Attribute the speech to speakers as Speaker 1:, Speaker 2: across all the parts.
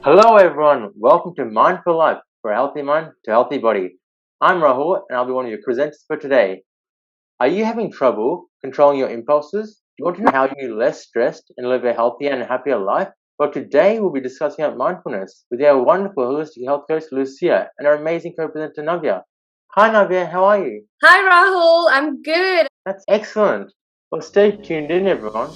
Speaker 1: Hello, everyone. Welcome to Mindful Life for a healthy mind to a healthy body. I'm Rahul, and I'll be one of your presenters for today. Are you having trouble controlling your impulses? Do you want to know how you can be less stressed and live a healthier and happier life? Well, today we'll be discussing about mindfulness with our wonderful holistic health coach Lucia and our amazing co-presenter Navya. Hi, Navya. How are you?
Speaker 2: Hi Rahul, I'm good.
Speaker 1: That's excellent. Well, stay tuned in, everyone.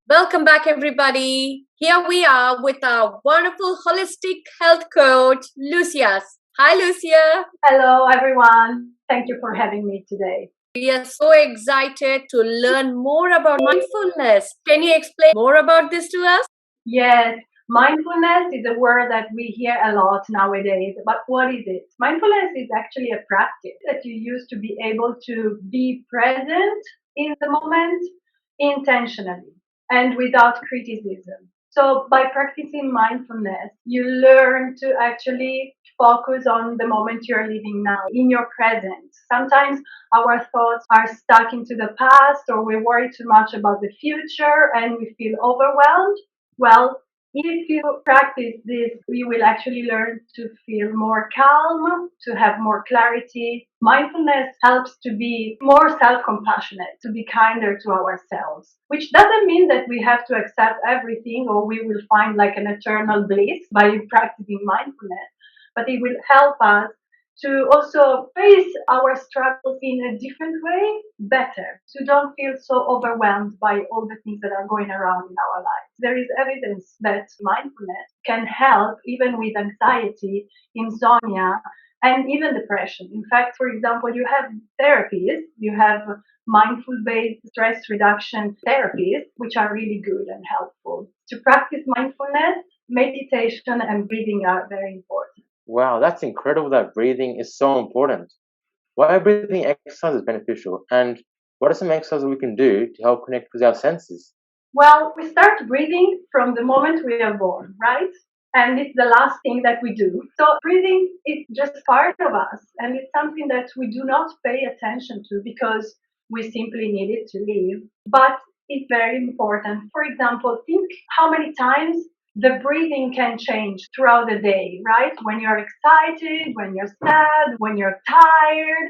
Speaker 2: Welcome back, everybody. Here we are with our wonderful holistic health coach, Lucia. Hi, Lucia.
Speaker 3: Hello, everyone. Thank you for having me today.
Speaker 2: We are so excited to learn more about mindfulness. Can you explain more about this to us?
Speaker 3: Yes, mindfulness is a word that we hear a lot nowadays. But what is it? Mindfulness is actually a practice that you use to be able to be present in the moment intentionally and without criticism. So, by practicing mindfulness, you learn to actually focus on the moment you're living now, in your present. Sometimes our thoughts are stuck into the past, or we worry too much about the future and we feel overwhelmed. Well, if you practice this, you will actually learn to feel more calm, to have more clarity. Mindfulness helps to be more self compassionate, to be kinder to ourselves, which doesn't mean that we have to accept everything or we will find like an eternal bliss by practicing mindfulness, but it will help us to also face our struggles in a different way better, to don't feel so overwhelmed by all the things that are going around in our lives. There is evidence that mindfulness can help even with anxiety, insomnia, and even depression. In fact, for example, you have therapies, you have mindful based stress reduction therapies, which are really good and helpful. To practice mindfulness, meditation and breathing are very important.
Speaker 1: Wow, that's incredible that breathing is so important. Why are breathing exercises beneficial, and what are some exercises we can do to help connect with our senses?
Speaker 3: Well, we start breathing from the moment we are born, right? And it's the last thing that we do. So breathing is just part of us, and it's something that we do not pay attention to because we simply need it to live. But it's very important. For example, think how many times the breathing can change throughout the day, right? When you're excited, when you're sad, when you're tired.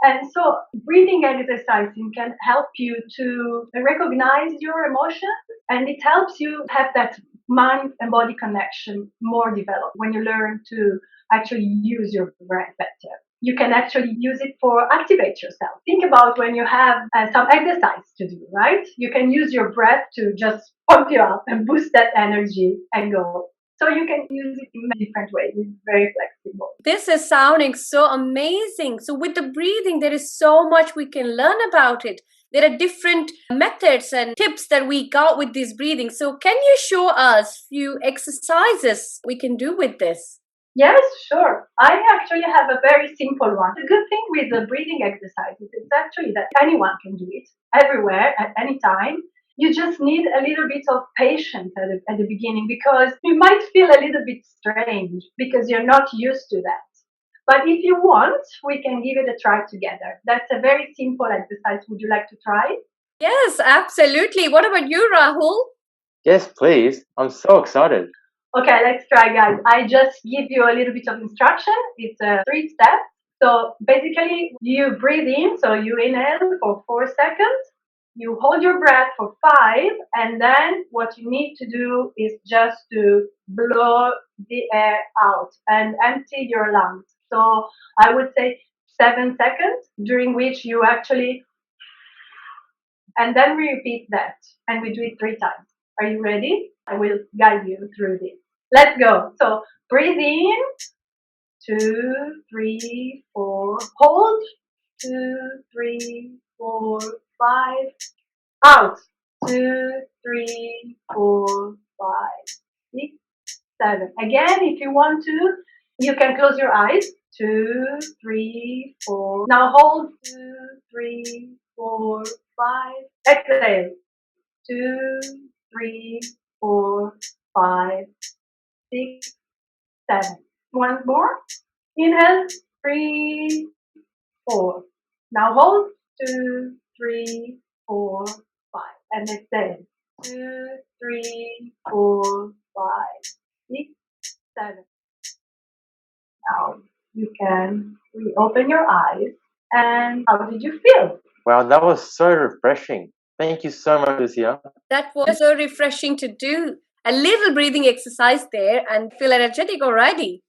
Speaker 3: And so breathing exercising can help you to recognize your emotions, and it helps you have that mind and body connection more developed when you learn to actually use your breath better. You can actually use it for activate yourself. Think about when you have some exercise to do, right? You can use your breath to just pump you up and boost that energy and go. So you can use it in many different ways. It's very flexible.
Speaker 2: This is sounding so amazing. So, with the breathing, there is so much we can learn about it. There are different methods and tips that we got with this breathing. So, can you show us few exercises we can do with this?
Speaker 3: Yes, sure. I actually have a very simple one. The good thing with the breathing exercises is actually that anyone can do it everywhere at any time. You just need a little bit of patience at the beginning because you might feel a little bit strange because you're not used to that. But if you want, we can give it a try together. That's a very simple exercise. Would you like to try?
Speaker 2: Yes, absolutely. What about you, Rahul?
Speaker 1: Yes, please. I'm so excited.
Speaker 3: Okay, let's try, guys. I just give you a little bit of instruction. It's a 3 step. So basically, you breathe in, so you inhale for 4 seconds, you hold your breath for 5, and then what you need to do is just to blow the air out and empty your lungs. So I would say 7 seconds, during which you actually, and then we repeat that, and we do it 3 times. Are you ready? I will guide you through this. Let's go. So breathe in, 2, 3, 4. Hold, 2, 3, 4, 5. Out, 2, 3, 4, 5, 6, 7. Again, if you want to, you can close your eyes. 2, 3, 4. Now hold, 2, 3, 4, 5. Exhale, 2, 3, 4, 5, 6, 7. Once more. Inhale, 3, 4. Now hold. 2, 3, 4, 5. And exhale. 2, 3, 4, 5, 6, 7. Now you can reopen your eyes. And how did you feel?
Speaker 1: Wow, that was so refreshing. Thank you so much, Lucia.
Speaker 2: That was so refreshing to do. A little breathing exercise there and feel energetic already.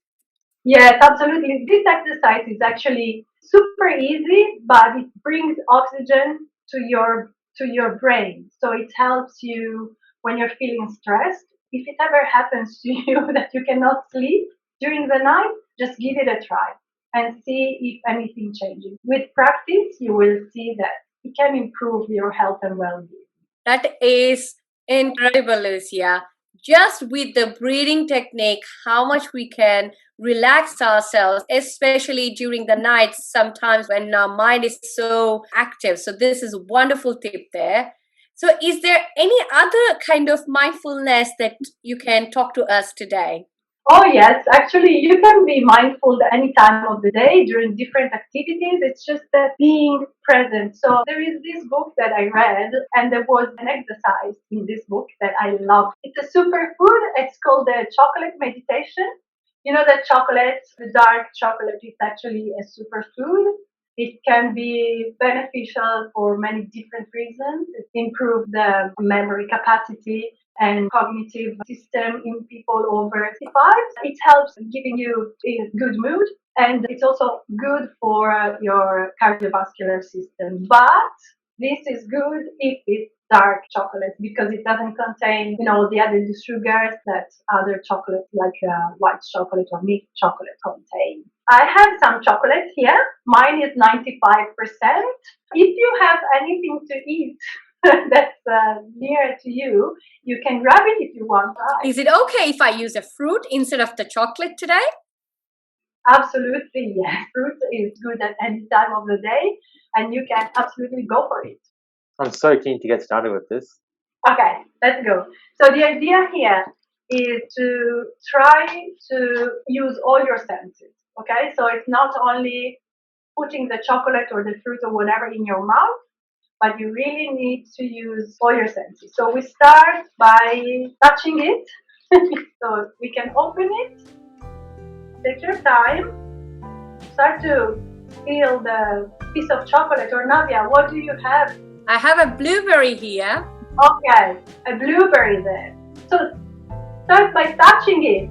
Speaker 3: Yes, absolutely. This exercise is actually super easy, but it brings oxygen to your brain. So it helps you when you're feeling stressed. If it ever happens to you that you cannot sleep during the night, just give it a try and see if anything changes. With practice, you will see that it can improve your health and well-being.
Speaker 2: That is incredible, Lucia. Just with the breathing technique, how much we can relax ourselves, especially during the night, sometimes when our mind is so active. So, this is a wonderful tip there. So, is there any other kind of mindfulness that you can talk to us today?
Speaker 3: Oh, yes. Actually, you can be mindful at any time of the day during different activities. It's just that being present. So there is this book that I read, and there was an exercise in this book that I love. It's a superfood. It's called the chocolate meditation. You know that chocolate, the dark chocolate, is actually a superfood. It can be beneficial for many different reasons. It improves the memory capacity and cognitive system in people over 65. It helps giving you a good mood, and it's also good for your cardiovascular system. But this is good if it's dark chocolate because it doesn't contain, the added sugars that other chocolates like white chocolate or milk chocolate contain. I have some chocolate here. Mine is 95%. If you have anything to eat that's near to you, you can grab it if you want.
Speaker 2: Is it okay if I use a fruit instead of the chocolate today?
Speaker 3: Absolutely, yes. Fruit is good at any time of the day, and you can absolutely go for it.
Speaker 1: I'm so keen to get started with this.
Speaker 3: Okay, let's go. So the idea here is to try to use all your senses. Okay, so it's not only putting the chocolate or the fruit or whatever in your mouth, but you really need to use all your senses. So we start by touching it. So we can open it. Take your time. Start to feel the piece of chocolate. Or Nadia, what do you have?
Speaker 2: I have a blueberry here.
Speaker 3: Okay, a blueberry there. So start by touching it.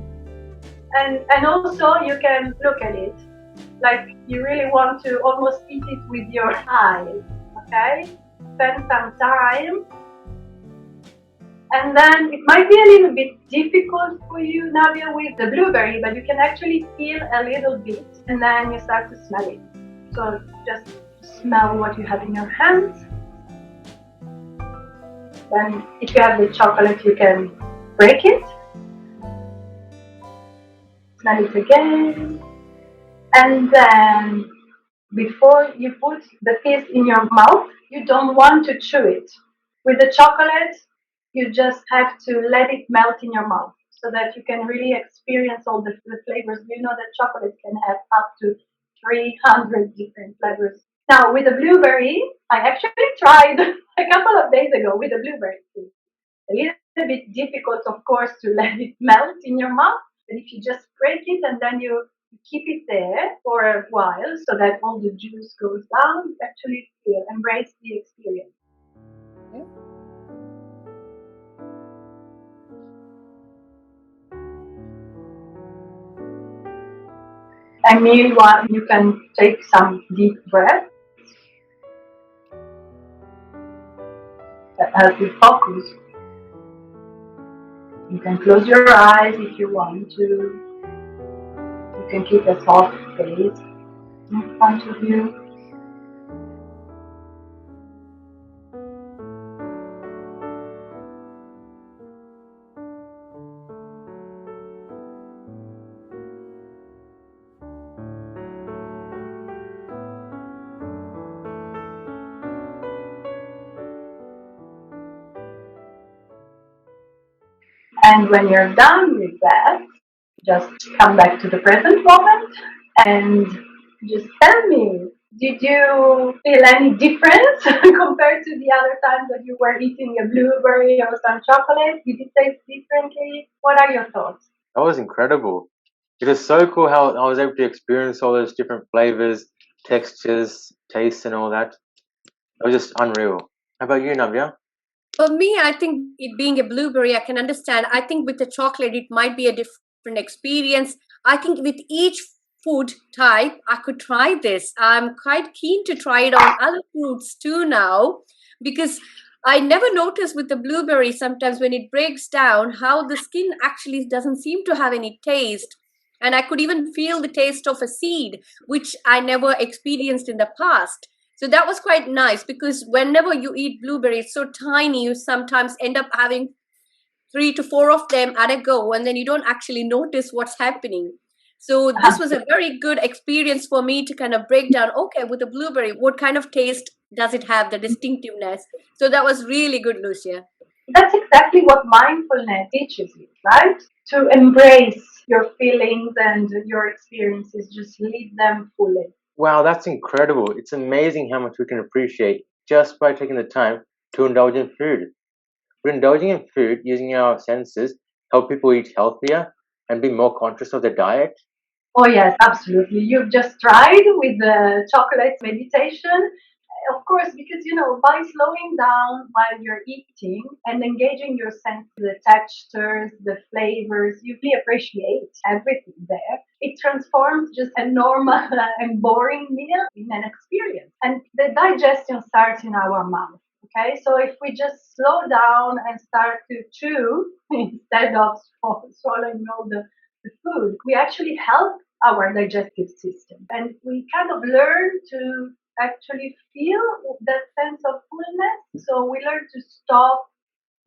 Speaker 3: And also you can look at it. Like you really want to almost eat it with your eyes. Okay? Spend some time. And then it might be a little bit difficult for you, Nadia, with the blueberry, but you can actually feel a little bit and then you start to smell it. So just smell what you have in your hands. Then if you have the chocolate, you can break it. Smell it again. And then before you put the piece in your mouth, you don't want to chew it. With the chocolate, you just have to let it melt in your mouth so that you can really experience all the flavors. You know that chocolate can have up to 300 different flavors. Now, with the blueberry, I actually tried a couple of days ago with the blueberry. It's a little bit difficult, of course, to let it melt in your mouth. But if you just break it and then you keep it there for a while so that all the juice goes down, you actually feel, embrace the experience. And meanwhile, you can take some deep breaths that help you focus. You can close your eyes if you want to. You can keep a soft gaze in front of you. And when you're done with that, just come back to the present moment and just tell me, Did you feel any difference compared to the other times that you were eating a blueberry or some chocolate? Did it taste differently? What are your thoughts?
Speaker 1: That was incredible. It was so cool how I was able to experience all those different flavors, textures, tastes, and all that. It was just unreal. How about you, Navya?
Speaker 2: For me, I think it being a blueberry, I can understand. I think with the chocolate, it might be a different experience. I think with each food type, I could try this. I'm quite keen to try it on other fruits too now, because I never notice with the blueberry sometimes when it breaks down how the skin actually doesn't seem to have any taste. And I could even feel the taste of a seed, which I never experienced in the past. So that was quite nice because whenever you eat blueberries, it's so tiny, you sometimes end up having 3 to 4 of them at a go, and then you don't actually notice what's happening. So this was a very good experience for me to kind of break down, okay, with a blueberry, what kind of taste does it have, the distinctiveness. So that was really good, Lucia.
Speaker 3: That's exactly what mindfulness teaches you, right? To embrace your feelings and your experiences, just live them fully.
Speaker 1: Wow, that's incredible. It's amazing how much we can appreciate just by taking the time to indulge in food. Would indulging in food using our senses help people eat healthier and be more conscious of their diet?
Speaker 3: Oh, yes, absolutely. You've just tried with the chocolate meditation. Of course, because by slowing down while you're eating and engaging your senses, the textures, the flavors, you really appreciate everything there. It transforms just a normal and boring meal in an experience. And the digestion starts in our mouth. Okay, so if we just slow down and start to chew instead of swallowing all the food, we actually help our digestive system. And we kind of learn to actually feel that sense of fullness. So we learn to stop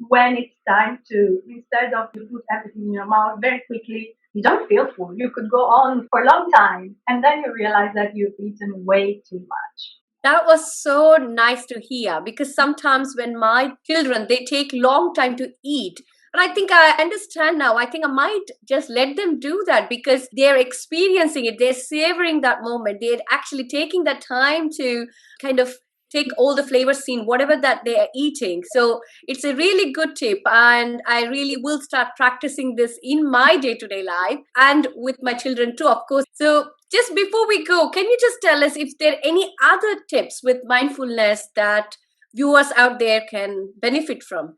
Speaker 3: when it's time to, instead of you put everything in your mouth very quickly, you don't feel full. You could go on for a long time and then you realize that you've eaten way too much.
Speaker 2: That was so nice to hear because sometimes when my children they take long time to eat, and I think I understand now. I think I might just let them do that because they're experiencing it, they're savoring that moment, they're actually taking that time to kind of take all the flavors in whatever that they are eating. So it's a really good tip, and I really will start practicing this in my day-to-day life and with my children too, of course. So just before we go, can you just tell us if there are any other tips with mindfulness that viewers out there can benefit from?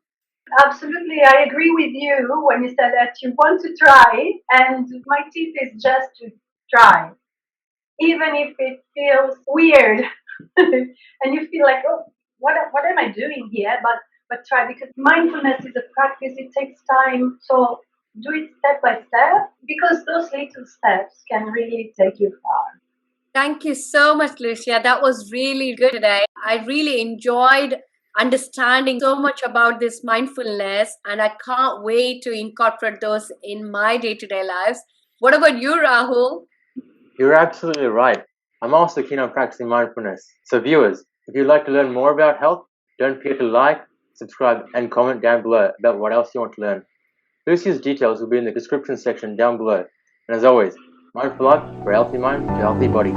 Speaker 3: Absolutely, I agree with you when you said that you want to try, and my tip is just to try, even if it feels weird and you feel like, oh, what am I doing here? But try, because mindfulness is a practice. It takes time, so do it step by step, because those little steps can really take you far.
Speaker 2: Thank you so much, Lucia. That was really good today. I really enjoyed understanding so much about this mindfulness, and I can't wait to incorporate those in my day to day lives. What about you, Rahul?
Speaker 1: You're absolutely right. I'm also keen on practicing mindfulness. So, viewers, if you'd like to learn more about health, don't forget to like, subscribe, and comment down below about what else you want to learn. Lucy's details will be in the description section down below. And as always, mindful life for a healthy mind to a healthy body.